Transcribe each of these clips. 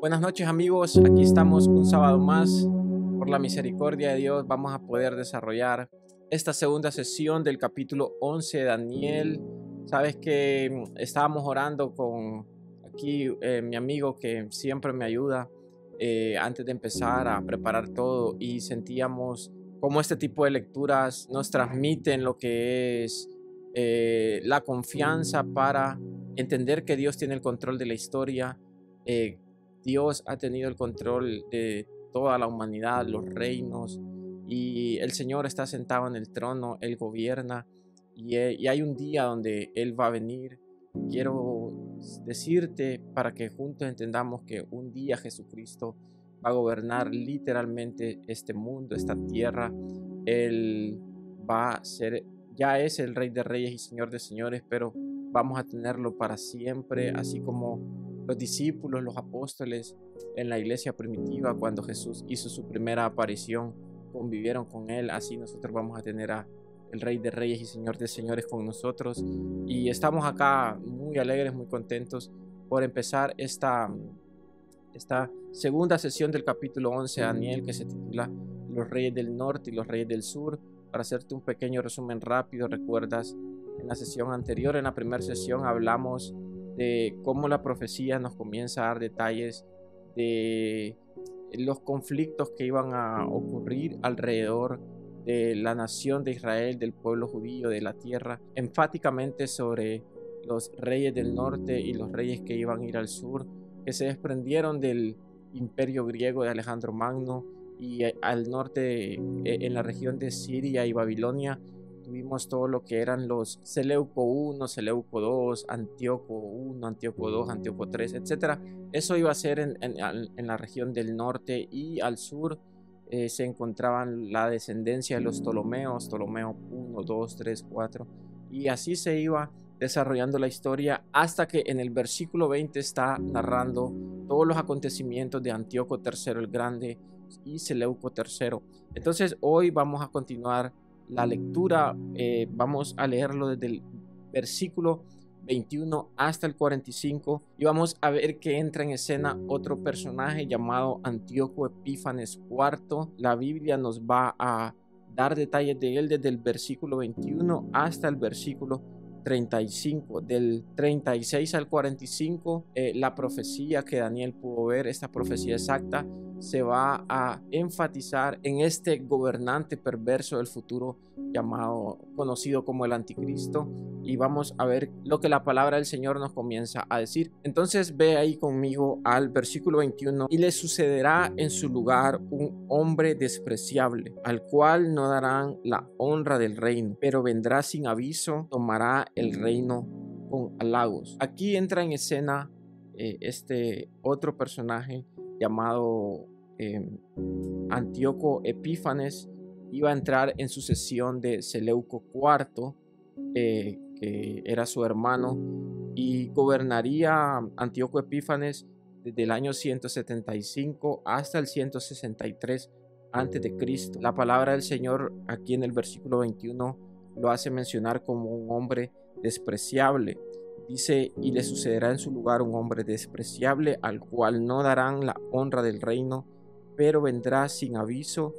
Buenas noches amigos, aquí estamos un sábado más. Por la misericordia de Dios vamos a poder desarrollar esta segunda sesión del capítulo 11 de Daniel. Sabes que estábamos orando con aquí mi amigo que siempre me ayuda antes de empezar a preparar todo, y sentíamos cómo este tipo de lecturas nos transmiten lo que es la confianza para entender que Dios tiene el control de la historia. Dios ha tenido el control de toda la humanidad, los reinos, y el Señor está sentado en el trono, Él gobierna, y hay un día donde Él va a venir. Quiero decirte para que juntos entendamos que un día Jesucristo va a gobernar literalmente este mundo, esta tierra. Él va a ser, ya es el Rey de Reyes y Señor de Señores, pero vamos a tenerlo para siempre, así como los discípulos, los apóstoles en la iglesia primitiva, cuando Jesús hizo su primera aparición, convivieron con Él. Así nosotros vamos a tener a el Rey de Reyes y Señor de Señores con nosotros. Y estamos acá muy alegres, muy contentos por empezar esta segunda sesión del capítulo 11 de Daniel, que se titula Los Reyes del Norte y los Reyes del Sur. Para hacerte un pequeño resumen rápido, recuerdas en la sesión anterior, en la primera sesión, hablamos de cómo la profecía nos comienza a dar detalles de los conflictos que iban a ocurrir alrededor de la nación de Israel, del pueblo judío, de la tierra, enfáticamente sobre los reyes del norte y los reyes que iban a ir al sur, que se desprendieron del imperio griego de Alejandro Magno, y al norte, en la región de Siria y Babilonia, tuvimos todo lo que eran los Seleuco I, Seleuco II, Antíoco I, Antíoco II, Antíoco III, etc. Eso iba a ser en la región del norte, y al sur se encontraban la descendencia de los Ptolomeos, Ptolomeo I, II, III, IV, y así se iba desarrollando la historia hasta que en el versículo 20 está narrando todos los acontecimientos de Antíoco III el Grande y Seleuco III. Entonces hoy vamos a continuar la lectura. Vamos a leerlo desde el versículo 21 hasta el 45, y vamos a ver que entra en escena otro personaje llamado Antíoco Epífanes IV. La Biblia nos va a dar detalles de él desde el versículo 21 hasta el versículo 35. Del 36 al 45, la profecía que Daniel pudo ver, esta profecía exacta, se va a enfatizar en este gobernante perverso del futuro conocido como el anticristo, y vamos a ver lo que la palabra del Señor nos comienza a decir. Entonces ve ahí conmigo al versículo 21: y le sucederá en su lugar un hombre despreciable, al cual no darán la honra del reino, pero vendrá sin aviso, tomará el reino con halagos. Aquí entra en escena este otro personaje llamado Antíoco Epífanes. Iba a entrar en sucesión de Seleuco IV, que era su hermano, y gobernaría Antíoco Epífanes desde el año 175 hasta el 163 antes de Cristo. La palabra del Señor aquí en el versículo 21 lo hace mencionar como un hombre despreciable. Dice: y le sucederá en su lugar un hombre despreciable, al cual no darán la honra del reino, pero vendrá sin aviso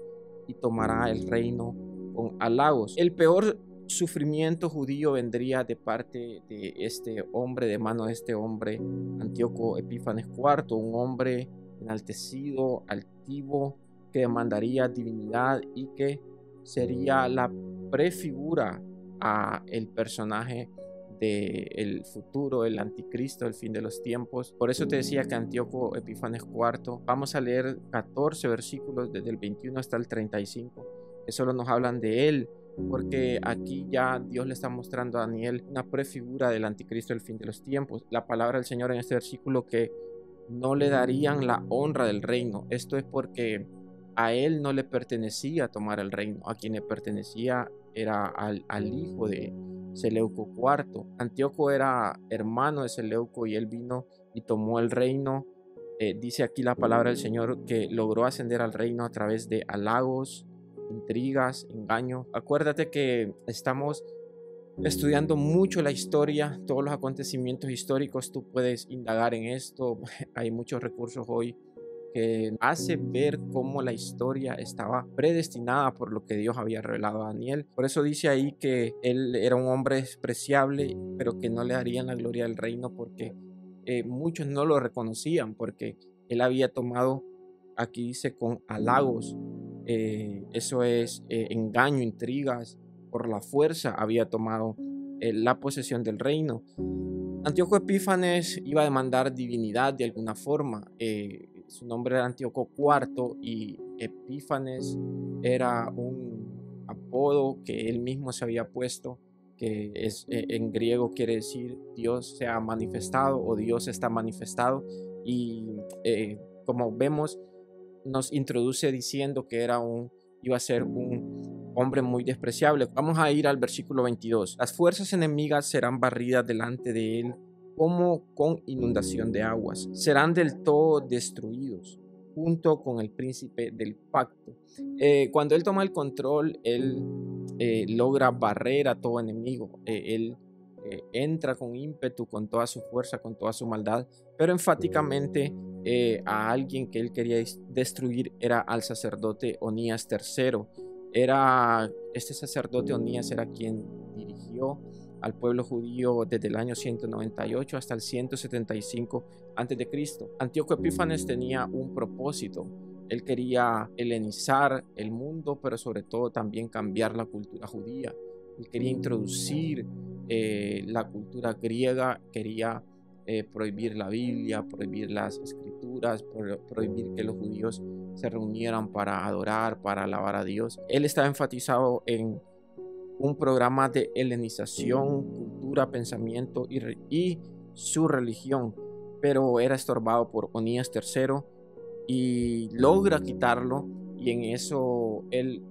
y tomará el reino con halagos. El peor sufrimiento judío vendría de parte de este hombre, de mano de este hombre, Antíoco Epífanes IV, un hombre enaltecido, altivo, que demandaría divinidad y que sería la prefigura a el personaje del futuro, el anticristo, el fin de los tiempos. Por eso te decía que Antíoco Epífanes IV, vamos a leer 14 versículos desde el 21 hasta el 35, que solo nos hablan de él, porque aquí ya Dios le está mostrando a Daniel una prefigura del anticristo, el fin de los tiempos. La palabra del Señor en este versículo que no le darían la honra del reino. Esto es porque a él no le pertenecía tomar el reino, a quien le pertenecía era al hijo de Seleuco IV. Antíoco era hermano de Seleuco, y él vino y tomó el reino. Dice aquí la palabra del Señor que logró ascender al reino a través de halagos, intrigas, engaño. Acuérdate que estamos estudiando mucho la historia, todos los acontecimientos históricos. Tú puedes indagar en esto. Hay muchos recursos hoy que hace ver cómo la historia estaba predestinada por lo que Dios había revelado a Daniel. Por eso dice ahí que él era un hombre despreciable, pero que no le darían la gloria del reino, porque muchos no lo reconocían, porque él había tomado, aquí dice, con halagos, eso es engaño, intrigas, por la fuerza había tomado la posesión del reino. Antíoco Epífanes iba a demandar divinidad de alguna forma. Su nombre era Antíoco IV y Epífanes era un apodo que él mismo se había puesto, que es, en griego quiere decir Dios se ha manifestado o Dios está manifestado. Y como vemos, nos introduce diciendo que iba a ser un hombre muy despreciable. Vamos a ir al versículo 22. Las fuerzas enemigas serán barridas delante de él como con inundación de aguas. Serán del todo destruidos junto con el príncipe del pacto. Cuando él toma el control, él logra barrer a todo enemigo. Él entra con ímpetu, con toda su fuerza, con toda su maldad, pero enfáticamente a alguien que él quería destruir era al sacerdote Onías III. Este sacerdote Onías era quien dirigió al pueblo judío desde el año 198 hasta el 175 a.C. Antíoco Epífanes tenía un propósito. Él quería helenizar el mundo, pero sobre todo también cambiar la cultura judía. Él quería introducir la cultura griega, quería prohibir la Biblia, prohibir las escrituras, prohibir que los judíos se reunieran para adorar, para alabar a Dios. Él estaba enfatizado en un programa de helenización, cultura, pensamiento y su religión, pero era estorbado por Onías III y logra quitarlo, y en eso él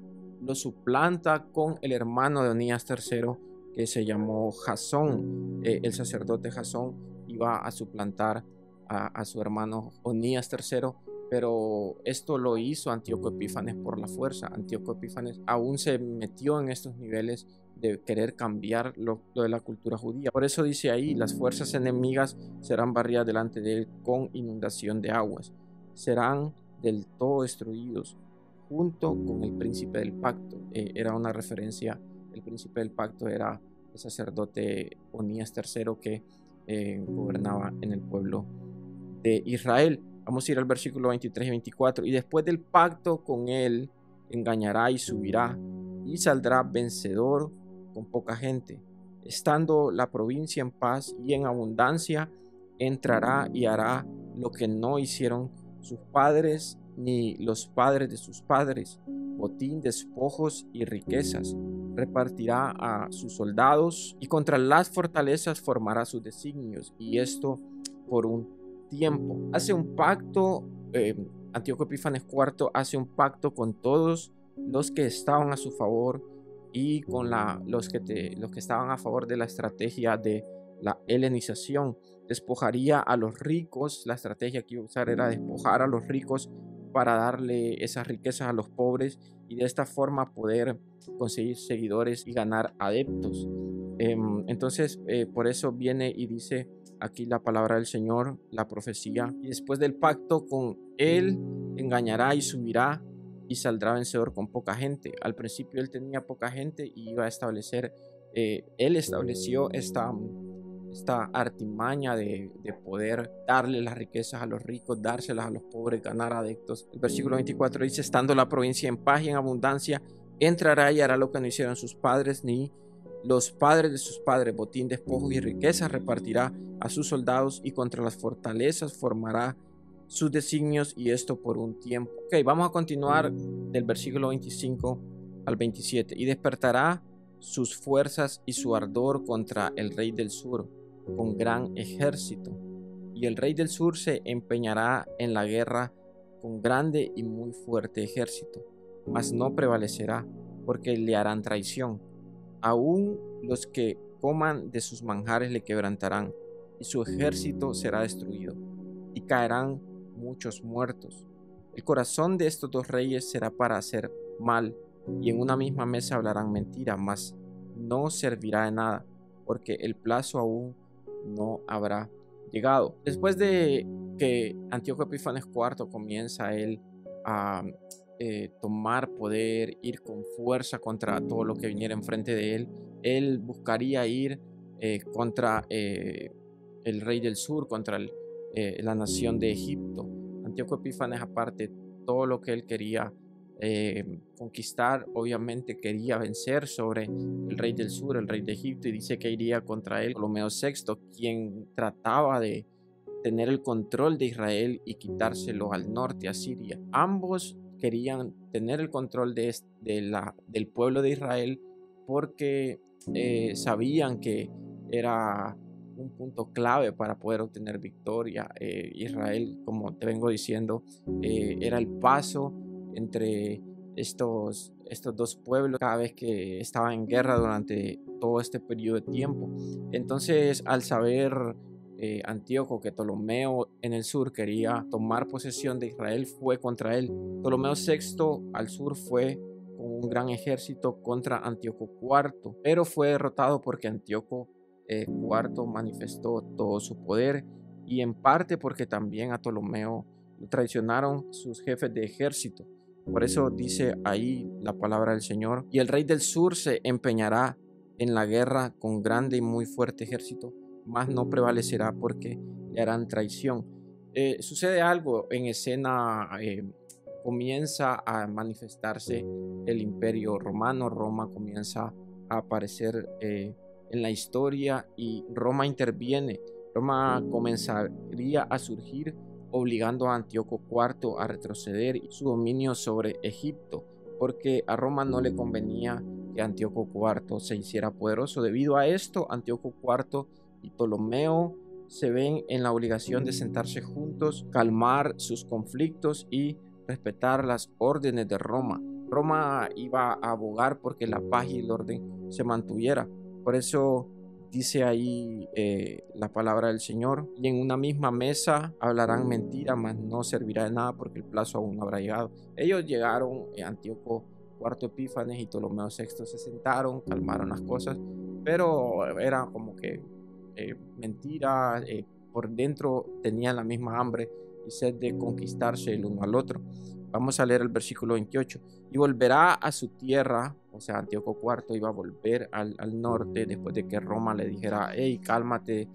lo suplanta con el hermano de Onías III, que se llamó Jasón. El sacerdote Jasón iba a suplantar a su hermano Onías III, pero esto lo hizo Antíoco Epífanes por la fuerza. Antíoco Epífanes aún se metió en estos niveles de querer cambiar lo de la cultura judía. Por eso dice ahí, las fuerzas enemigas serán barridas delante de él con inundación de aguas. Serán del todo destruidos junto con el príncipe del pacto. Era una referencia, el príncipe del pacto era el sacerdote Onías III que gobernaba en el pueblo de Israel. Vamos a ir al versículo 23 y 24. Y después del pacto con él, engañará y subirá, y saldrá vencedor con poca gente. Estando la provincia en paz y en abundancia, entrará y hará lo que no hicieron sus padres ni los padres de sus padres: botín, despojos y riquezas. Repartirá a sus soldados y contra las fortalezas formará sus designios, y esto por un tiempo. Hace un pacto, Antíoco Epífanes IV hace un pacto con todos los que estaban a su favor y con los que estaban a favor de la estrategia de la helenización. Despojaría a los ricos. La estrategia que iba a usar era despojar a los ricos para darle esas riquezas a los pobres y de esta forma poder conseguir seguidores y ganar adeptos. Entonces, por eso viene y dice aquí la palabra del Señor, la profecía: y después del pacto con él, engañará y subirá y saldrá vencedor con poca gente. Al principio él tenía poca gente y iba a establecer, él estableció esta artimaña de poder darle las riquezas a los ricos, dárselas a los pobres, ganar adeptos. El versículo 24 dice: estando la provincia en paz y en abundancia, entrará y hará lo que no hicieron sus padres ni los padres de sus padres, botín, despojos y riquezas. Repartirá a sus soldados y contra las fortalezas formará sus designios, y esto por un tiempo. Ok, vamos a continuar del versículo 25 al 27. Y despertará sus fuerzas y su ardor contra el rey del sur con gran ejército, y el rey del sur se empeñará en la guerra con grande y muy fuerte ejército, mas no prevalecerá, porque le harán traición. Aún los que coman de sus manjares le quebrantarán, y su ejército será destruido, y caerán muchos muertos. El corazón de estos dos reyes será para hacer mal, y en una misma mesa hablarán mentira, mas no servirá de nada, porque el plazo aún no habrá llegado. Después de que Antíoco Epífanes IV comienza él a tomar poder, ir con fuerza contra todo lo que viniera enfrente de él buscaría ir contra el rey del sur, contra la nación de Egipto. Antíoco Epífanes, aparte, todo lo que él quería conquistar, obviamente quería vencer sobre el rey del sur, el rey de Egipto, y dice que iría contra él Ptolomeo VI, quien trataba de tener el control de Israel y quitárselo al norte, a Siria. Ambos querían tener el control del pueblo de Israel porque sabían que era un punto clave para poder obtener victoria. Israel, como te vengo diciendo, era el paso entre estos dos pueblos cada vez que estaban en guerra durante todo este periodo de tiempo. Entonces, al saber Antíoco que Ptolomeo en el sur quería tomar posesión de Israel, fue contra él. Ptolomeo VI al sur fue con un gran ejército contra Antíoco IV, pero fue derrotado porque Antíoco IV manifestó todo su poder, y en parte porque también a Ptolomeo lo traicionaron sus jefes de ejército. Por eso dice ahí la palabra del Señor: y el rey del sur se empeñará en la guerra con grande y muy fuerte ejército, mas no prevalecerá porque le harán traición. Sucede algo en escena, comienza a manifestarse el imperio romano. Roma comienza a aparecer en la historia y Roma interviene. Roma comenzaría a surgir obligando a Antíoco IV a retroceder su dominio sobre Egipto, porque a Roma no le convenía que Antíoco IV se hiciera poderoso. Debido a esto, Antíoco IV y Ptolomeo se ven en la obligación de sentarse juntos, calmar sus conflictos y respetar las órdenes de Roma. Roma iba a abogar porque la paz y el orden se mantuviera. Por eso dice ahí la palabra del Señor: y en una misma mesa hablarán mentira, mas no servirá de nada porque el plazo aún no habrá llegado. Ellos llegaron, Antíoco IV Epífanes y Ptolomeo VI se sentaron, calmaron las cosas, pero era como que mentira. Por dentro tenían la misma hambre y sed de conquistarse el uno al otro. Vamos a leer el versículo 28. Y volverá a su tierra, o sea, Antíoco IV iba a volver al norte después de que Roma le dijera: hey, cálmate,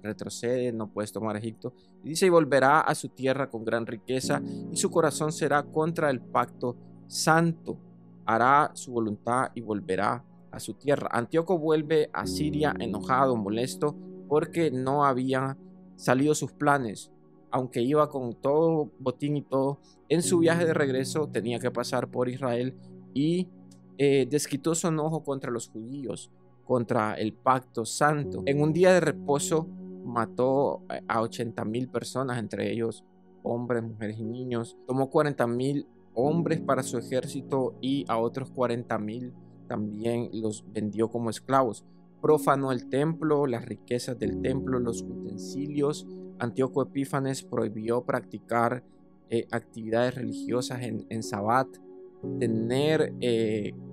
retrocede, no puedes tomar Egipto. Y dice: y volverá a su tierra con gran riqueza, y su corazón será contra el pacto santo. Hará su voluntad y volverá a su tierra. Antíoco vuelve a Siria enojado, molesto, porque no habían salido sus planes. Aunque iba con todo botín y todo, en su viaje de regreso tenía que pasar por Israel y desquitó su enojo contra los judíos, contra el pacto santo. En un día de reposo mató a 80,000 personas, entre ellos hombres, mujeres y niños. Tomó 40,000 hombres para su ejército y a otros 40,000 también los vendió como esclavos. Profanó el templo, las riquezas del templo, los utensilios. Antíoco Epífanes prohibió practicar actividades religiosas en Sabbat, tener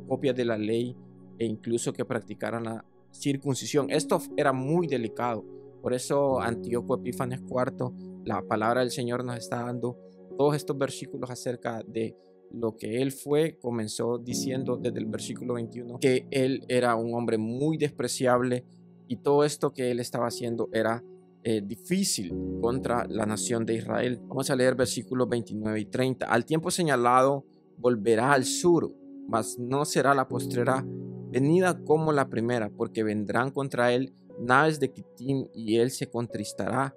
copias de la ley e incluso que practicaran la circuncisión. Esto era muy delicado. Por eso Antíoco Epífanes IV, la palabra del Señor nos está dando todos estos versículos acerca de lo que él fue. Comenzó diciendo desde el versículo 21 que él era un hombre muy despreciable y todo esto que él estaba haciendo era difícil contra la nación de Israel. Vamos a leer versículos 29 y 30. Al tiempo señalado volverá al sur, mas no será la postrera venida como la primera, porque vendrán contra él naves de Quitim y él se contristará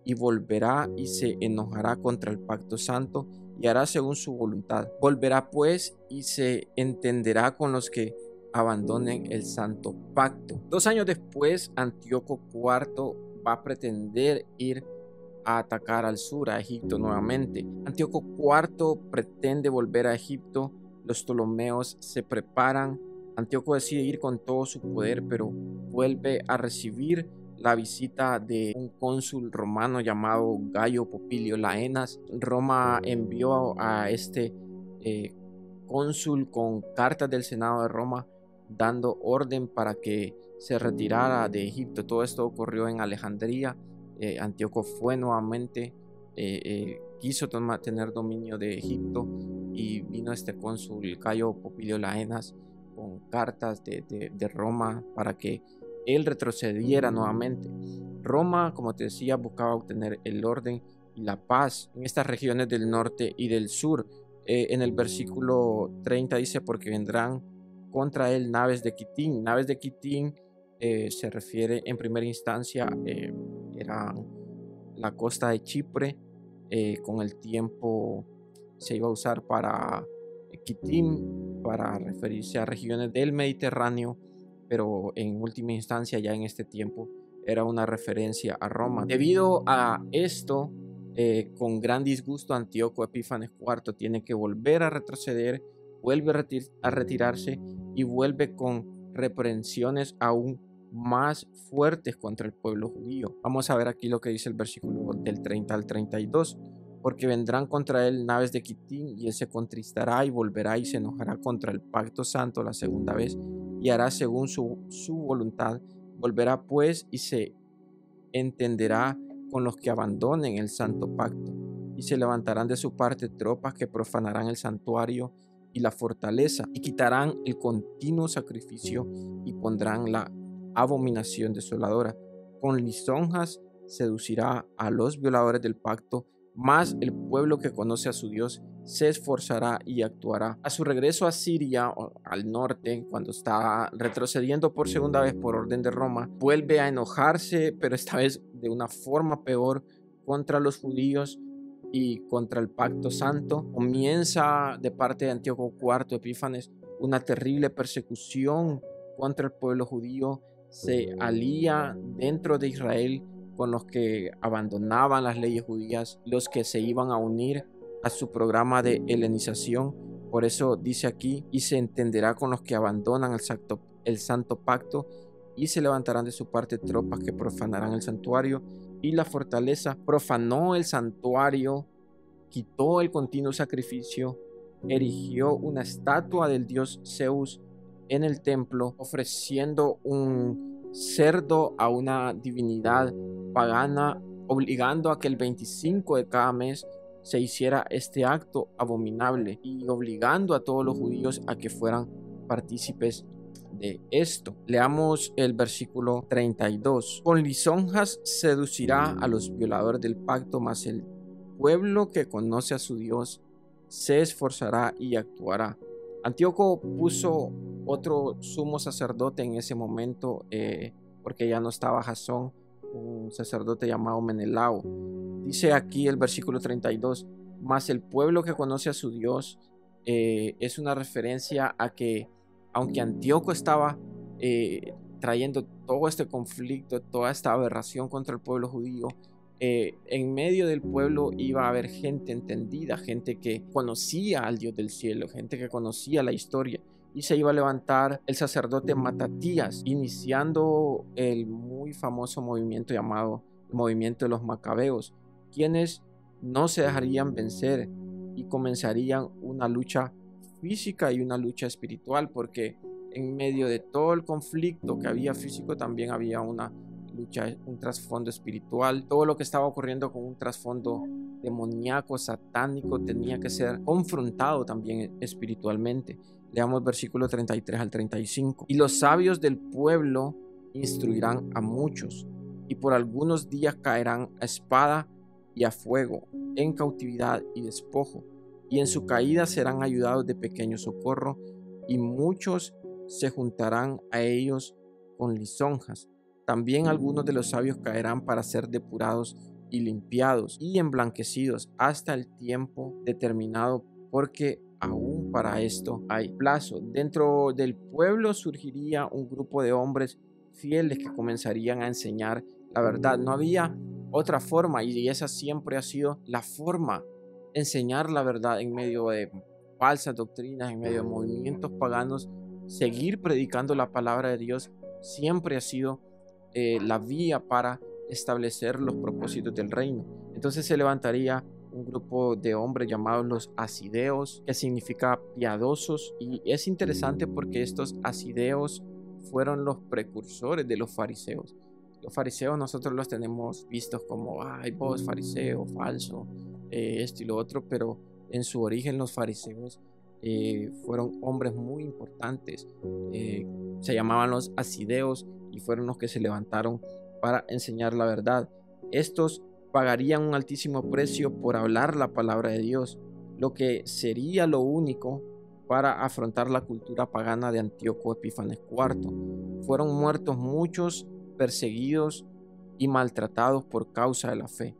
y volverá y se enojará contra el pacto santo y hará según su voluntad. Volverá pues y se entenderá con los que abandonen el santo pacto. 2 años después, Antíoco IV va a pretender ir a atacar al sur, a Egipto nuevamente. Antíoco IV pretende volver a Egipto. Los Ptolomeos se preparan. Antíoco decide ir con todo su poder, pero vuelve a recibir la visita de un cónsul romano llamado Gayo Popilio Laenas. Roma envió a este cónsul con cartas del Senado de Roma dando orden para que se retirara de Egipto. Todo esto ocurrió en Alejandría. Antíoco fue nuevamente, quiso tener dominio de Egipto, y vino este cónsul Cayo Popilio Laenas con cartas de Roma para que él retrocediera nuevamente. Roma, como te decía, buscaba obtener el orden y la paz en estas regiones del norte y del sur. En el versículo 30 dice: porque vendrán contra él naves de Quitín. Naves de Quitín se refiere en primera instancia, era la costa de Chipre. Con el tiempo se iba a usar para Quitín, para referirse a regiones del Mediterráneo, pero en última instancia, ya en este tiempo, era una referencia a Roma. Debido a esto, con gran disgusto, Antíoco Epífanes IV tiene que volver a retroceder, vuelve a retirarse y vuelve con reprensiones aún más fuertes contra el pueblo judío. Vamos a ver aquí lo que dice el versículo del 30 al 32. Porque vendrán contra él naves de Quitín, y él se contristará y volverá y se enojará contra el pacto santo la segunda vez, y hará según su voluntad. Volverá pues y se entenderá con los que abandonen el santo pacto, y se levantarán de su parte tropas que profanarán el santuario y la fortaleza, y quitarán el continuo sacrificio, y pondrán la abominación desoladora. Con lisonjas seducirá a los violadores del pacto, mas el pueblo que conoce a su Dios se esforzará y actuará. A su regreso a Siria, al norte, cuando está retrocediendo por segunda vez por orden de Roma, vuelve a enojarse, pero esta vez de una forma peor, contra los judíos y contra el pacto santo. Comienza de parte de Antíoco IV Epífanes una terrible persecución contra el pueblo judío. Se alía dentro de Israel con los que abandonaban las leyes judías, los que se iban a unir a su programa de helenización. Por eso dice aquí: y se entenderá con los que abandonan el santo pacto, y se levantarán de su parte tropas que profanarán el santuario y la fortaleza. Profanó el santuario, quitó el continuo sacrificio, erigió una estatua del dios Zeus en el templo, ofreciendo un cerdo a una divinidad pagana, obligando a que el 25 de cada mes se hiciera este acto abominable, y obligando a todos los judíos a que fueran partícipes de esto. Leamos el versículo 32. Con lisonjas seducirá a los violadores del pacto, mas el pueblo que conoce a su Dios se esforzará y actuará. Antíoco puso otro sumo sacerdote en ese momento, porque ya no estaba Jasón, un sacerdote llamado Menelao. Dice aquí el versículo 32: mas el pueblo que conoce a su Dios, es una referencia a que, aunque Antíoco estaba trayendo todo este conflicto, toda esta aberración contra el pueblo judío, en medio del pueblo iba a haber gente entendida, gente que conocía al Dios del cielo, gente que conocía la historia, y se iba a levantar el sacerdote Matatías, iniciando el muy famoso movimiento llamado el movimiento de los Macabeos, quienes no se dejarían vencer y comenzarían una lucha física y una lucha espiritual, porque en medio de todo el conflicto que había físico también había una lucha, un trasfondo espiritual. Todo lo que estaba ocurriendo con un trasfondo demoníaco, satánico, tenía que ser confrontado también espiritualmente. Leamos versículo 33 al 35. Y los sabios del pueblo instruirán a muchos, y por algunos días caerán a espada y a fuego, en cautividad y despojo, y en su caída serán ayudados de pequeño socorro, y muchos se juntarán a ellos con lisonjas. También algunos de los sabios caerán para ser depurados y limpiados y emblanquecidos hasta el tiempo determinado, porque aún para esto hay plazo. Dentro del pueblo surgiría un grupo de hombres fieles que comenzarían a enseñar la verdad. No había otra forma, y esa siempre ha sido la forma: enseñar la verdad en medio de falsas doctrinas, en medio de movimientos paganos. Seguir predicando la palabra de Dios siempre ha sido la vía para establecer los propósitos del reino. Entonces se levantaría un grupo de hombres llamados los asideos, que significa piadosos, y es interesante porque estos asideos fueron los precursores de los fariseos. Los fariseos nosotros los tenemos vistos como, ay, vos fariseo, falso, esto y lo otro, pero en su origen los fariseos fueron hombres muy importantes, se llamaban los asideos y fueron los que se levantaron para enseñar la verdad. Estos pagarían un altísimo precio por hablar la palabra de Dios, lo que sería lo único para afrontar la cultura pagana de Antíoco Epífanes IV. Fueron muertos muchos, perseguidos y maltratados por causa de la fe.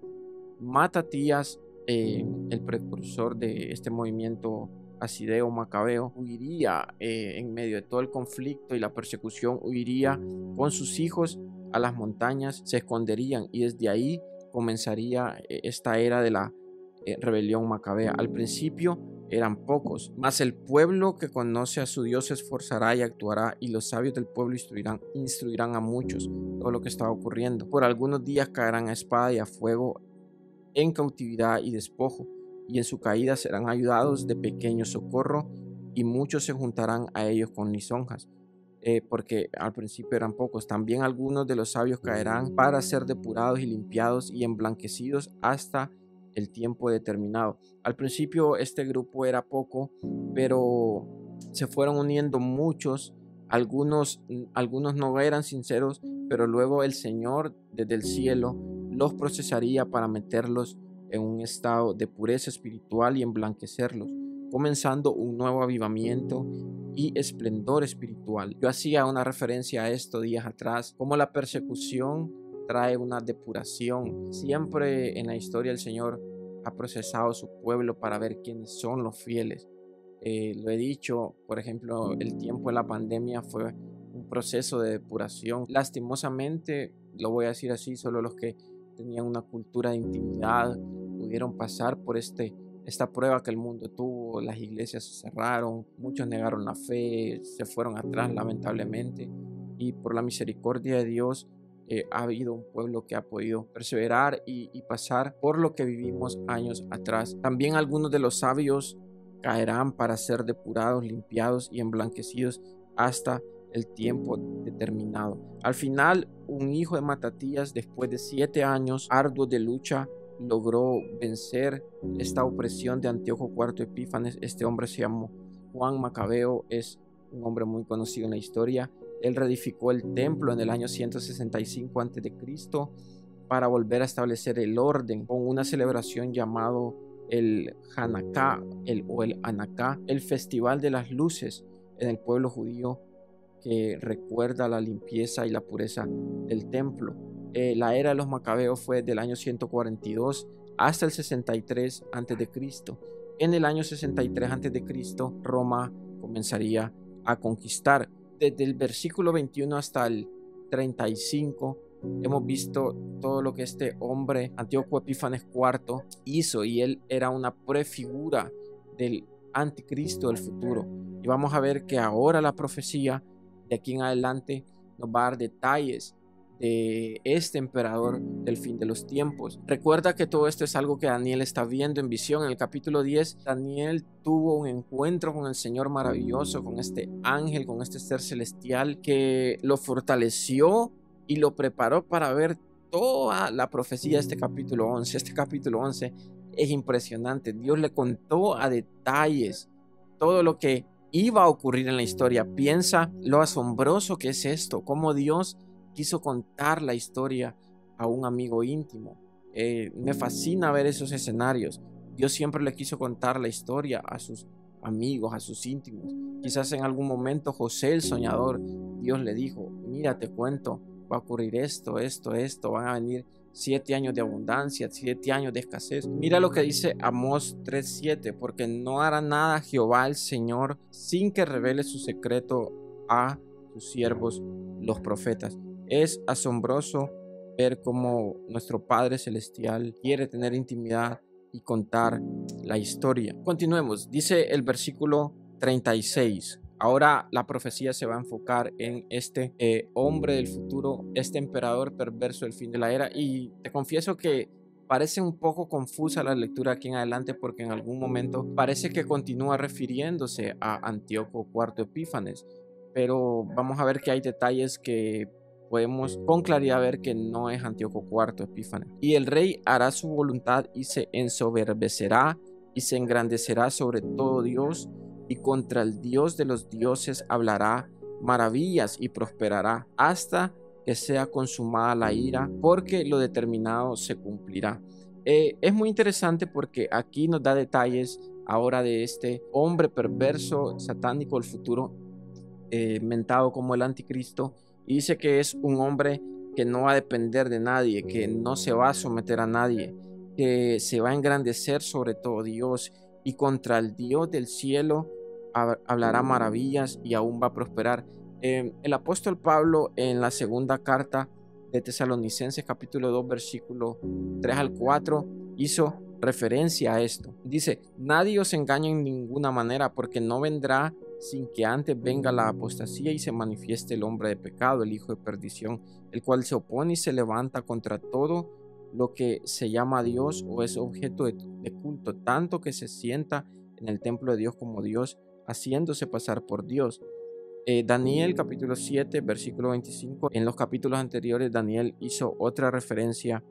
Matatías, el precursor de este movimiento asideo macabeo, huiría en medio de todo el conflicto y la persecución, huiría con sus hijos a las montañas, se esconderían y desde ahí comenzaría esta era de la rebelión macabea. Al principio eran pocos, mas el pueblo que conoce a su Dios se esforzará y actuará, y los sabios del pueblo instruirán a muchos todo lo que estaba ocurriendo. Por algunos días caerán a espada y a fuego, en cautividad y despojo, y en su caída serán ayudados de pequeño socorro, y muchos se juntarán a ellos con lisonjas. Porque al principio eran pocos. También algunos de los sabios caerán para ser depurados y limpiados y emblanquecidos hasta el tiempo determinado. Al principio este grupo era poco, pero se fueron uniendo muchos. Algunos no eran sinceros, pero luego el Señor desde el cielo los procesaría para meterlos en un estado de pureza espiritual y emblanquecerlos, comenzando un nuevo avivamiento y esplendor espiritual. Yo hacía una referencia a esto días atrás, como la persecución trae una depuración. Siempre en la historia el Señor ha procesado a su pueblo para ver quiénes son los fieles. Lo he dicho, por ejemplo, el tiempo de la pandemia fue un proceso de depuración. Lastimosamente, lo voy a decir así, solo los que tenían una cultura de intimidad pudieron pasar por esta prueba que el mundo tuvo. Las iglesias se cerraron, muchos negaron la fe, se fueron atrás lamentablemente, y por la misericordia de Dios ha habido un pueblo que ha podido perseverar y pasar por lo que vivimos años atrás. También algunos de los sabios caerán para ser depurados, limpiados y emblanquecidos hasta el tiempo determinado. Al final, un hijo de Matatías, después de 7 años arduos de lucha, logró vencer esta opresión de Antíoco IV Epífanes. Este hombre se llamó Juan Macabeo, es un hombre muy conocido en la historia. Él reedificó el templo en el año 165 a.C. para volver a establecer el orden con una celebración llamado el Hanukkah o el Hanukkah, el festival de las luces en el pueblo judío, que recuerda la limpieza y la pureza del templo. La era de los macabeos fue del año 142 hasta el 63 a.C. En el año 63 a.C. Roma comenzaría a conquistar. Desde el versículo 21 hasta el 35 hemos visto todo lo que este hombre, Antíoco Epífanes IV, hizo, y él era una prefigura del anticristo del futuro. Y vamos a ver que ahora la profecía de aquí en adelante nos va a dar detalles de este emperador del fin de los tiempos. Recuerda que todo esto es algo que Daniel está viendo en visión. En el capítulo 10, Daniel tuvo un encuentro con el Señor maravilloso, con este ángel, con este ser celestial que lo fortaleció y lo preparó para ver toda la profecía de este capítulo 11. Este capítulo 11 es impresionante. Dios le contó a detalles todo lo que iba a ocurrir en la historia. Piensa lo asombroso que es esto, cómo Dios quiso contar la historia a un amigo íntimo. Me fascina ver esos escenarios. Dios siempre le quiso contar la historia a sus amigos, a sus íntimos. Quizás en algún momento José el soñador, Dios le dijo: mira, te cuento, va a ocurrir esto, van a venir 7 años de abundancia, 7 años de escasez. Mira lo que dice Amós 3:7, porque no hará nada Jehová el Señor sin que revele su secreto a sus siervos los profetas. Es asombroso ver cómo nuestro Padre Celestial quiere tener intimidad y contar la historia. Continuemos, dice el versículo 36. Ahora la profecía se va a enfocar en este hombre del futuro, este emperador perverso del fin de la era. Y te confieso que Parece un poco confusa la lectura aquí en adelante porque en algún momento parece que continúa refiriéndose a Antíoco IV Epífanes, pero vamos a ver que hay detalles que podemos con claridad ver que no es Antíoco IV Epífanes. Y el rey hará su voluntad y se ensoberbecerá y se engrandecerá sobre todo Dios, y contra el Dios de los dioses hablará maravillas y prosperará hasta que sea consumada la ira, porque lo determinado se cumplirá. Es muy interesante porque aquí nos da detalles ahora de este hombre perverso, satánico del futuro, mentado como el anticristo, y dice que es un hombre que no va a depender de nadie, que no se va a someter a nadie, que se va a engrandecer sobre todo Dios, y contra el Dios del cielo hablará maravillas y aún va a prosperar. El apóstol Pablo en la segunda carta de Tesalonicenses capítulo 2 versículo 3 al 4 hizo referencia a esto. Dice: nadie os engañe en ninguna manera, porque no vendrá sin que antes venga la apostasía y se manifieste el hombre de pecado, el hijo de perdición, el cual se opone y se levanta contra todo lo que se llama Dios o es objeto de culto, tanto que se sienta en el templo de Dios como Dios, haciéndose pasar por Dios. Daniel capítulo 7 versículo 25. En los capítulos anteriores Daniel hizo otra referencia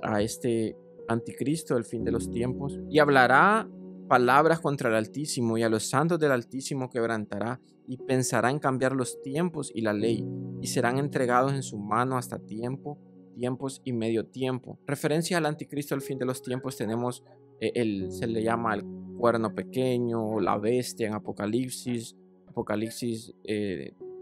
a este anticristo del fin de los tiempos, y hablará palabras contra el Altísimo, y a los santos del Altísimo quebrantará, y pensará en cambiar los tiempos y la ley, y serán entregados en su mano hasta tiempos y medio tiempo. Referencia al anticristo del fin de los tiempos tenemos, se le llama el cuerno pequeño, la bestia en Apocalipsis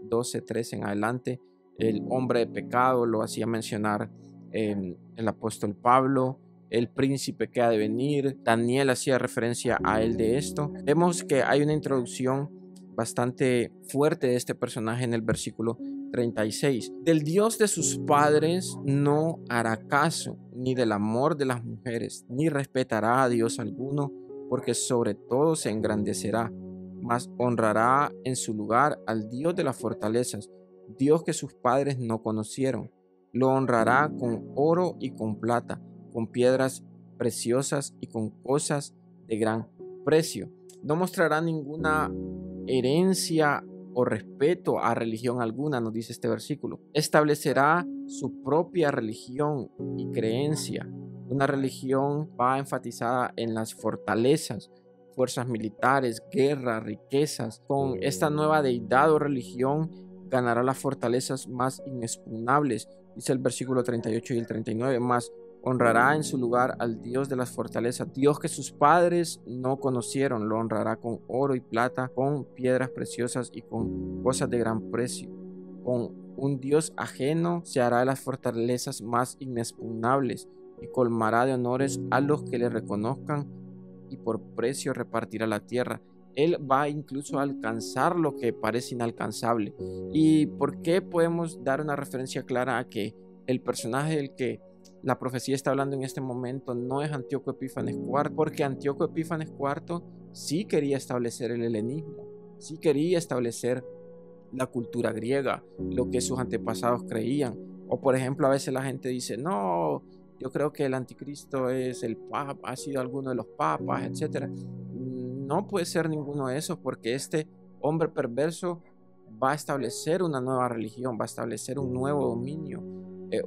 12, 13 en adelante, el hombre de pecado lo hacía mencionar el apóstol Pablo, el príncipe que ha de venir. Daniel hacía referencia a él de esto. Vemos que hay una introducción bastante fuerte de este personaje en el versículo 36. Del Dios de sus padres no hará caso, ni del amor de las mujeres, ni respetará a Dios alguno, porque sobre todo se engrandecerá, mas honrará en su lugar al Dios de las fortalezas, Dios que sus padres no conocieron. Lo honrará con oro y con plata, con piedras preciosas y con cosas de gran precio. No mostrará ninguna herencia o respeto a religión alguna, nos dice este versículo. Establecerá su propia religión y creencia. Una religión va enfatizada en las fortalezas, fuerzas militares, guerra, riquezas. Con esta nueva deidad o religión ganará las fortalezas más inexpugnables, dice el versículo 38 y el 39, más honrará en su lugar al Dios de las fortalezas, Dios que sus padres no conocieron, lo honrará con oro y plata, con piedras preciosas y con cosas de gran precio. Con un Dios ajeno se hará de las fortalezas más inexpugnables y colmará de honores a los que le reconozcan, y por precio repartirá la tierra. Él va incluso a alcanzar lo que parece inalcanzable. ¿Y por qué podemos dar una referencia clara a que el personaje del que la profecía está hablando en este momento no es Antíoco Epífanes IV? Porque Antíoco Epífanes IV sí quería establecer el helenismo, sí quería establecer la cultura griega, lo que sus antepasados creían. O por ejemplo, a veces la gente dice: no, yo creo que el anticristo es el papa, ha sido alguno de los papas, etc. No puede ser ninguno de esos, porque este hombre perverso va a establecer una nueva religión, va a establecer un nuevo dominio,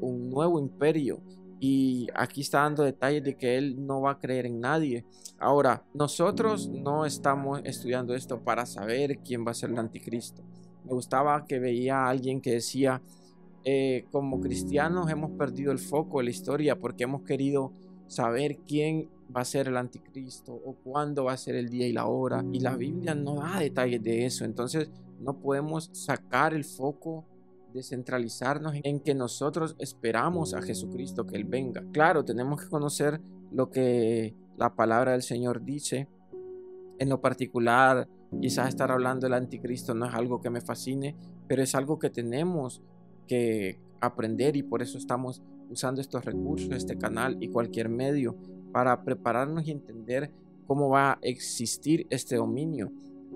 un nuevo imperio. Y aquí está dando detalles de que él no va a creer en nadie. Ahora, nosotros no estamos estudiando esto para saber quién va a ser el anticristo. Me gustaba que veía a alguien que decía: como cristianos hemos perdido el foco de la historia porque hemos querido saber quién va a ser el anticristo o cuándo va a ser el día y la hora, y la Biblia no da detalles de eso. Entonces no podemos sacar el foco, descentralizarnos en que nosotros esperamos a Jesucristo, que Él venga. Claro, tenemos que conocer lo que la palabra del Señor dice. En lo particular, quizás estar hablando del anticristo no es algo que me fascine, pero es algo que tenemos que aprender, y por eso estamos usando estos recursos, este canal y cualquier medio, para prepararnos y entender cómo va a existir este dominio.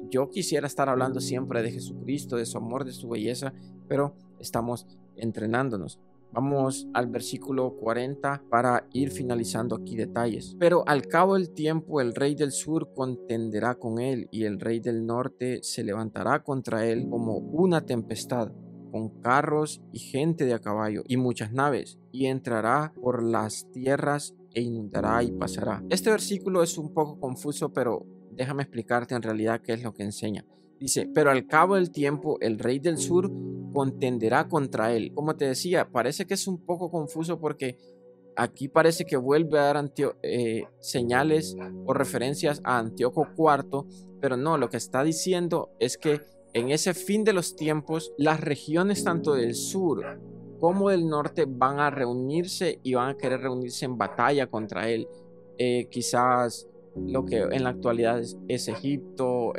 Yo quisiera estar hablando siempre de Jesucristo, de su amor, de su belleza, pero estamos entrenándonos. Vamos al versículo 40 para ir finalizando aquí detalles. Pero al cabo del tiempo el rey del sur contenderá con él y el rey del norte se levantará contra él como una tempestad, con carros y gente de a caballo y muchas naves, y entrará por las tierras e inundará y pasará. Este versículo es un poco confuso, pero déjame explicarte en realidad qué es lo que enseña. Dice, pero al cabo del tiempo el rey del sur contenderá contra él. Como te decía, parece que es un poco confuso porque aquí parece que vuelve a dar señales o referencias a Antíoco IV, pero no, lo que está diciendo es que en ese fin de los tiempos, las regiones tanto del sur como del norte van a reunirse y van a querer reunirse en batalla contra él. Quizás lo que en la actualidad es Egipto,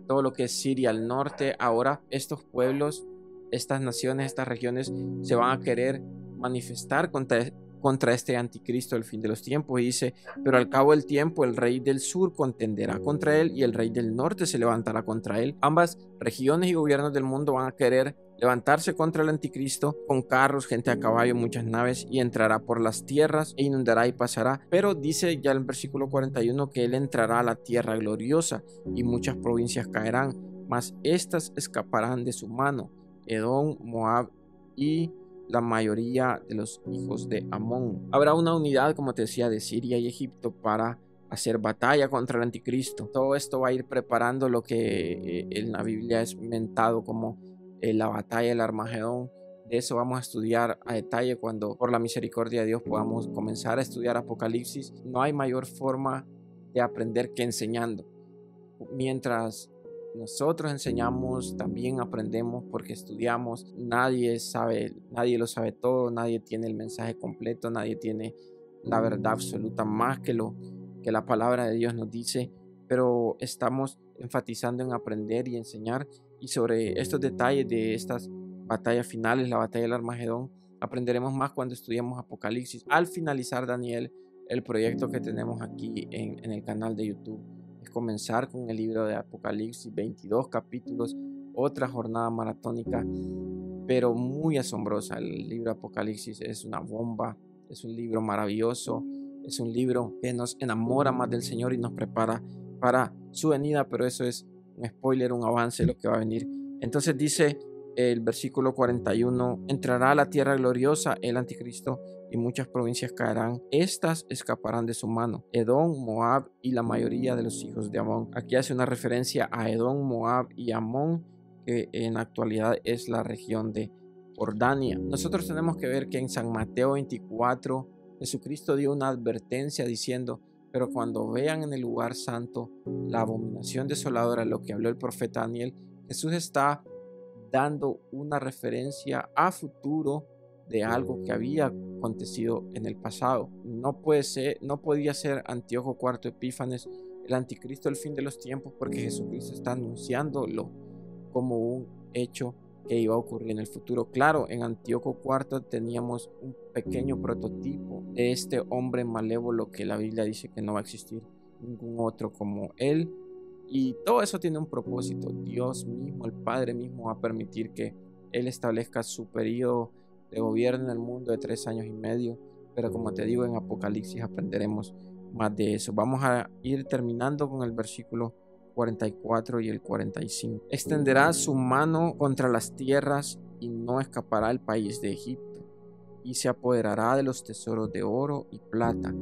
todo lo que es Siria al norte, ahora estos pueblos, estas naciones, estas regiones se van a querer manifestar contra este anticristo del fin de los tiempos. Y dice, pero al cabo del tiempo el rey del sur contenderá contra él y el rey del norte se levantará contra él. Ambas regiones y gobiernos del mundo van a querer levantarse contra el anticristo con carros, gente a caballo, muchas naves, y entrará por las tierras e inundará y pasará. Pero dice ya en el versículo 41 que él entrará a la tierra gloriosa y muchas provincias caerán, mas éstas escaparán de su mano: Edom, Moab y la mayoría de los hijos de Amón. Habrá una unidad, como te decía, de Siria y Egipto para hacer batalla contra el anticristo. Todo esto va a ir preparando lo que en la Biblia es mentado como la batalla del Armagedón. De eso vamos a estudiar a detalle cuando, por la misericordia de Dios, podamos comenzar a estudiar Apocalipsis. No hay mayor forma de aprender que enseñando. Mientras nosotros enseñamos, también aprendemos porque estudiamos. Nadie sabe, nadie lo sabe todo, nadie tiene el mensaje completo, nadie tiene la verdad absoluta más que lo que la palabra de Dios nos dice, pero estamos enfatizando en aprender y enseñar. Y sobre estos detalles de estas batallas finales, la batalla del Armagedón, aprenderemos más cuando estudiamos Apocalipsis. Al finalizar, Daniel, el proyecto que tenemos aquí en el canal de YouTube es comenzar con el libro de Apocalipsis, 22 capítulos, otra jornada maratónica, pero muy asombrosa. El libro de Apocalipsis es una bomba, es un libro maravilloso, es un libro que nos enamora más del Señor y nos prepara para su venida, pero eso es un spoiler, un avance de lo que va a venir. Entonces dice el versículo 41, entrará a la tierra gloriosa el anticristo y muchas provincias caerán, estas escaparán de su mano: Edom, Moab y la mayoría de los hijos de Amón. Aquí hace una referencia a Edom, Moab y Amón, que en la actualidad es la región de Jordania. Nosotros tenemos que ver que en San Mateo 24 Jesucristo dio una advertencia diciendo, pero cuando vean en el lugar santo la abominación desoladora, lo que habló el profeta Daniel, Jesús está dando una referencia a futuro de algo que había acontecido en el pasado. No podía ser Antíoco IV Epífanes el anticristo del fin de los tiempos, porque Jesucristo está anunciándolo como un hecho que iba a ocurrir en el futuro. Claro, en Antíoco IV teníamos un pequeño prototipo de este hombre malévolo que la Biblia dice que no va a existir ningún otro como él. Y todo eso tiene un propósito. Dios mismo, el Padre mismo, va a permitir que Él establezca su periodo de gobierno en el mundo de 3 años y medio. Pero como te digo, en Apocalipsis aprenderemos más de eso. Vamos a ir terminando con el versículo 44 y el 45. Extenderá su mano contra las tierras y no escapará el país de Egipto, y se apoderará de los tesoros de oro y plata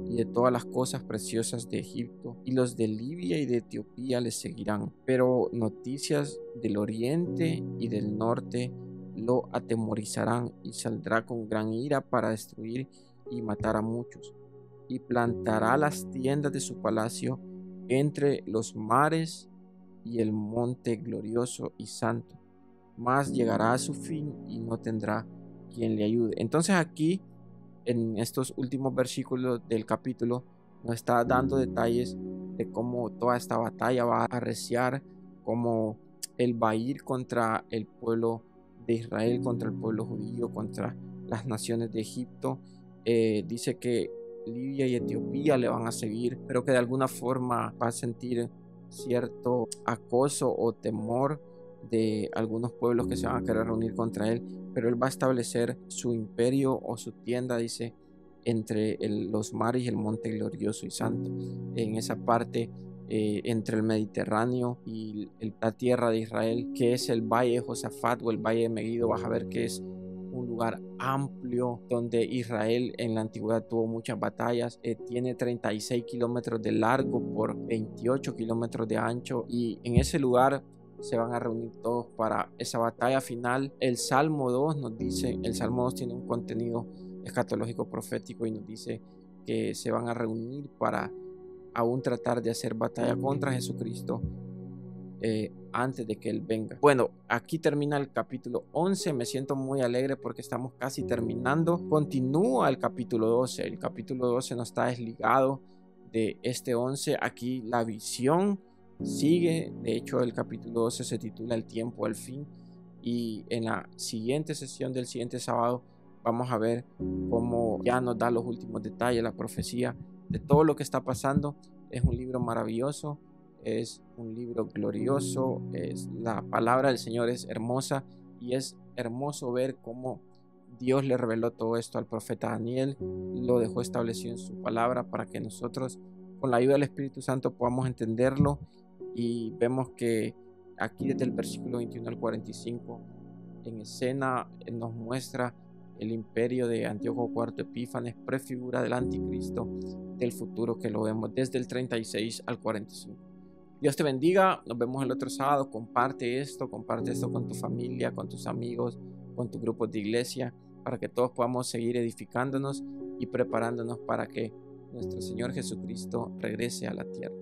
y de todas las cosas preciosas de Egipto, y los de Libia y de Etiopía le seguirán. Pero noticias del oriente y del norte lo atemorizarán, y saldrá con gran ira para destruir y matar a muchos, y plantará las tiendas de su palacio entre los mares y el monte glorioso y santo, mas llegará a su fin y no tendrá quien le ayude. Entonces aquí, en estos últimos versículos del capítulo, nos está dando detalles de cómo toda esta batalla va a arreciar, cómo él va a ir contra el pueblo de Israel, contra el pueblo judío, contra las naciones de Egipto. Dice que Libia y Etiopía le van a seguir, pero que de alguna forma va a sentir cierto acoso o temor de algunos pueblos que se van a querer reunir contra él, pero él va a establecer su imperio o su tienda, dice, entre los mares y el monte glorioso y santo, en esa parte entre el Mediterráneo y la tierra de Israel, que es el valle de Josafat o el valle de Megido. Vas a ver que es un lugar amplio donde Israel en la antigüedad tuvo muchas batallas. Tiene 36 kilómetros de largo por 28 kilómetros de ancho, y en ese lugar se van a reunir todos para esa batalla final. El Salmo 2 nos dice, el Salmo 2 tiene un contenido escatológico profético y nos dice que se van a reunir para aún tratar de hacer batalla contra Jesucristo antes de que Él venga. Bueno, aquí termina el capítulo 11. Me siento muy alegre porque estamos casi terminando. Continúa el capítulo 12. El capítulo 12 no está desligado de este 11. Aquí la visión sigue. De hecho, el capítulo 12 se titula El tiempo al fin. Y en la siguiente sesión del siguiente sábado vamos a ver cómo ya nos da los últimos detalles, la profecía de todo lo que está pasando. Es un libro maravilloso, es un libro glorioso, la palabra del Señor es hermosa, y es hermoso ver cómo Dios le reveló todo esto al profeta Daniel, lo dejó establecido en su palabra para que nosotros, con la ayuda del Espíritu Santo, podamos entenderlo. Y vemos que aquí desde el versículo 21 al 45 en escena nos muestra el imperio de Antíoco IV Epífanes, prefigura del anticristo del futuro, que lo vemos desde el 36 al 45. Dios te bendiga, nos vemos el otro sábado. Comparte esto con tu familia, con tus amigos, con tus grupos de iglesia, para que todos podamos seguir edificándonos y preparándonos para que nuestro Señor Jesucristo regrese a la tierra.